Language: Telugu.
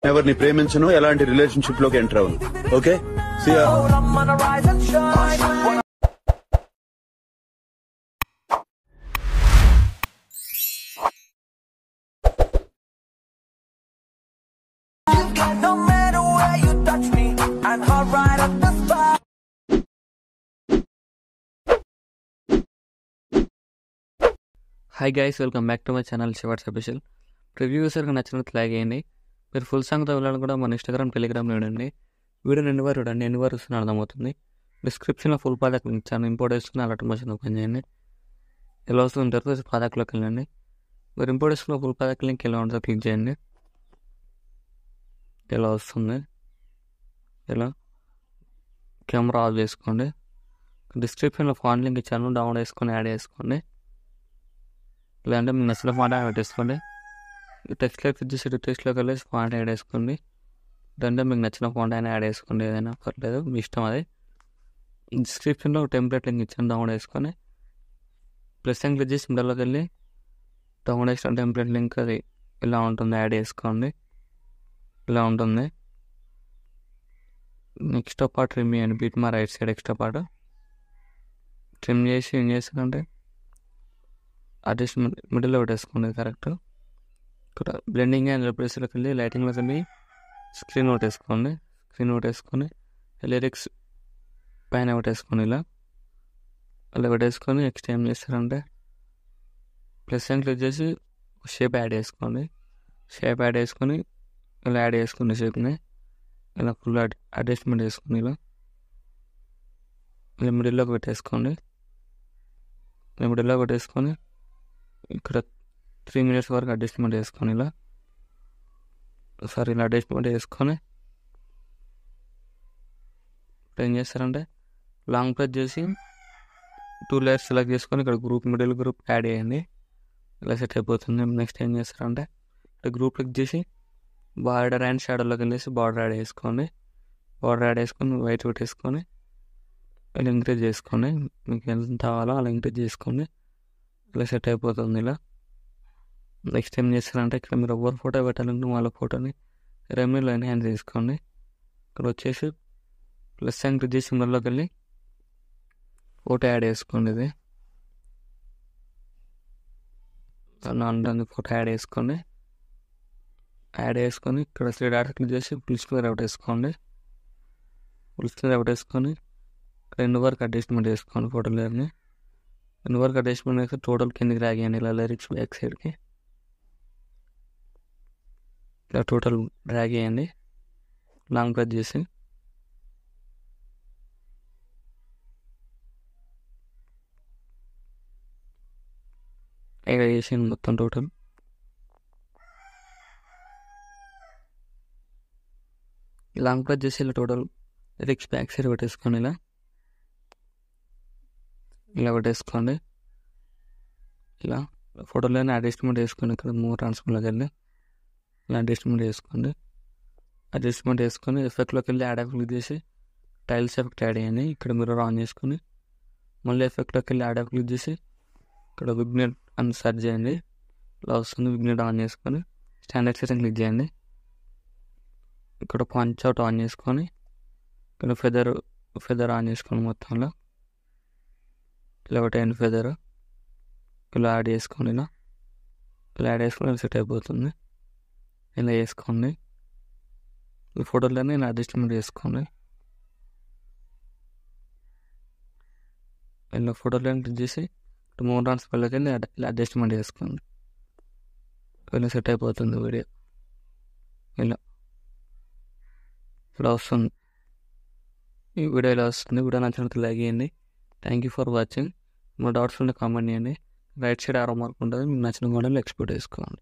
ఎవరిని ప్రేమించను, ఎలాంటి రిలేషన్షిప్ లోకి ఎంటర్ అవును. Okay, see ya. Hi guys, welcome back to my channel శివాట్ స్పెషల్. రివ్యూ యూసర్గా నచ్చినట్టు లైక్ చేయండి. మీరు ఫుల్ సాంగ్తో వెళ్ళాలని కూడా మన ఇన్స్టాగ్రామ్, టెలిగ్రామ్లో చూడండి. వీడియోని ఎన్ని వారు చూడండి, ఎన్ని వారు వస్తున్నా అర్థమవుతుంది. డిస్క్రిప్షన్లో ఫుల్ ప్రాజెక్ట్ లింక్ ఇచ్చాను, ఇంపోర్ట్ చేసుకుని అలర్ట్ మోషన్ ఓపెన్ చేయండి. ఎలా వస్తుంది ఇంటర్ఫేస్ ప్రాజెక్ట్లోకి వెళ్ళండి. మీరు ఇంపోర్ట్ చేసుకున్న ఫుల్ ప్రాజెక్ట్ లింక్ ఎలా ఉంటుందో క్లిక్ చేయండి. ఎలా వస్తుంది, ఎలా కెమెరా ఆఫ్ చేసుకోండి. డిస్క్రిప్షన్లో ఫాంట్ లింక్ ఇచ్చాను, డౌన్లోడ్ చేసుకొని యాడ్ చేసుకోండి. లేదంటే మీకు నచ్చిన ఫాంట్ యాడ్ చేసుకోండి. టెక్స్ట్లో క్లిక్ చేసి టెక్స్ట్లోకి వెళ్ళేసి ఫాంట్ యాడ్ చేసుకోండి. లేదంటే మీకు నచ్చిన ఫాంట్ అయినా యాడ్ చేసుకోండి, ఏదైనా పర్లేదు, మీ ఇష్టం అది. డిస్క్రిప్షన్లో టెంప్లెట్ లింక్ ఇచ్చాను, డౌన్లోడ్ చేసుకొని ప్లస్ అని క్లిక్ చేసి మిడిల్లోకి వెళ్ళి డౌన్లోడ్ చేసిన టెంప్లెట్ లింక్ అది ఇలా ఉంటుంది, యాడ్ చేసుకోండి. ఇలా ఉంటుంది. నెక్స్ట్ పార్ట్ ట్రిమ్ చేయండి, బీట్ మా right side extra part trim చేసి ఏం చేస్తారంటే అడ్జస్ట్మెంట్ మిడిల్లో పెట్టేసుకోండి కరెక్ట్. ఇక్కడ బ్లెండింగ్ అండ్ రిప్లేస్లోకి వెళ్ళి లైటింగ్లోకి వెళ్ళి స్క్రీన్ కొట్టేసుకోండి. స్క్రీన్ కొట్టేసుకొని లిరిక్స్ పైన పెట్టేసుకోండి. ఇలా అలా పెట్టేసుకొని నెక్స్ట్ ఏం చేస్తారంటే ప్లస్ అని క్లిక్ చేసి షేప్ యాడ్ చేసుకోండి. షేప్ యాడ్ చేసుకొని ఇలా యాడ్ చేసుకోండి షేప్ని. ఇలా ఫుల్ అడ్జస్ట్మెంట్ చేసుకోండి. ఇలా మిడిల్లోకి పెట్టేసుకోండి. ఇలా మిడిల్లో పెట్టేసుకొని ఇక్కడ 3 minutes వరకు అడ్జస్ట్మెంట్ చేసుకొని ఇలా అడ్జస్ట్మెంట్ చేసుకొని ఏం చేస్తారంటే లాంగ్ ప్రెస్ చేసి 2 layers సెలెక్ట్ చేసుకొని ఇక్కడ మిడిల్ గ్రూప్ యాడ్ చేయండి. ఇలా సెట్ అయిపోతుంది. నెక్స్ట్ ఏం చేస్తారంటే ఇక్కడ గ్రూప్ క్లిక్ చేసి బార్డర్ అండ్ షాడోలోకి వెళ్ళేసి బార్డర్ యాడ్ చేసుకోండి. బార్డర్ యాడ్ చేసుకొని వైట్ పెట్టేసుకొని ఇలా ఇంక్రీజ్ చేసుకోండి. మీకు ఎంత కావాలో అలా ఇంక్రీజ్ చేసుకోండి. ఇలా సెట్ అయిపోతుంది. ఇలా నెక్స్ట్ ఏం చేస్తారంటే ఇక్కడ మీరు ఎవరు ఫోటో పెట్టాలంటే వాళ్ళ ఫోటోని రెమెడీలో ఎన్హాన్స్ చేసుకోండి. ఇక్కడ వచ్చేసి ప్లస్ సైన్ క్లిక్ చేసి మిడిల్లోకి వెళ్ళి ఫోటో యాడ్ చేసుకోండి. ఇది ఫోటో యాడ్ చేసుకోండి. యాడ్ చేసుకొని ఇక్కడ 3 డాట్స్ క్లిక్ చేసి ఫుల్ స్క్వేర్ అవుట్ వేసుకోండి. ఫుల్ స్క్వేర్ అవుట్ వేసుకొని రెండు వరకు అడ్జస్ట్మెంట్ చేసుకోండి. ఫోటోలని రెండు వరకు అడ్జస్ట్మెంట్ చేస్తే టోటల్ కిందకి డ్రాగ్ చేయండి. ఇలా లిరిక్స్ బ్యాక్ సైడ్కి ఇలా టోటల్ డ్రాగ్ చేయండి. లాంగ్ ప్రెస్ చేసి ఇలా చేసింది మొత్తం టోటల్. లాంగ్ ప్రెస్ చేసి ఇలా టోటల్ లిరిక్స్ బ్యాక్ సైడ్ పెట్టేసుకోండి. ఇలా పెట్టేసుకోండి. ఇలా ఫోటోలోనే అడ్జస్ట్మెంట్ చేసుకోండి. ఇక్కడ మూవ్ ట్రాన్స్ఫర్లోకి వెళ్ళి ఇలా అడ్జస్ట్మెంట్ చేసుకోండి. అడ్జస్ట్మెంట్ చేసుకొని ఎఫెక్ట్లోకి వెళ్ళి యాడ్ క్లిక్ చేసి టైల్స్ ఎఫెక్ట్ యాడ్ చేయండి. ఇక్కడ మిర్రర్ ఆన్ చేసుకొని మళ్ళీ ఎఫెక్ట్లోకి వెళ్ళి యాడ్ క్లిక్ చేసి ఇక్కడ విగ్నెట్ అని సెర్చ్ చేయండి. ఇలా వస్తుంది. విగ్నెట్ ఆన్ చేసుకొని స్టాండర్డ్ సెట్టింగ్ క్లిక్ చేయండి. ఇక్కడ పంచ్ అవుట్ ఆన్ చేసుకొని ఇక్కడ ఫెదర్ ఆన్ చేసుకోండి. మొత్తంలో ఇలా ఒకటి ఎండ్ ఫెదర్ ఇలా యాడ్ చేసుకోండి. ఇలా యాడ్ చేసుకొని సెట్ అయిపోతుంది. ఇలా వేసుకోండి. ఈ ఫోటోలోనే ఇలా అడ్జస్ట్మెంట్ చేసుకోండి. ఇలా ఫోటోలో క్లిక్ చేసి మూవ్ ట్రాన్స్ఫర్లోకి వెళ్ళి ఇలా అడ్జస్ట్మెంట్ చేసుకోండి. ఇలా సెట్ అయిపోతుంది వీడియో. ఇలా వస్తుంది. ఈ వీడియో ఇలా వస్తుంది. వీడియో నచ్చినట్టు లైక్ చేయండి. Thank you for watching. మా డౌట్స్ ఉంటే కామెంట్ చేయండి. రైట్ సైడ్ ఆరో మార్క్ ఉంటుంది, మీకు నచ్చిన మోడల్ ఎక్స్పోర్ట్ చేసుకోండి.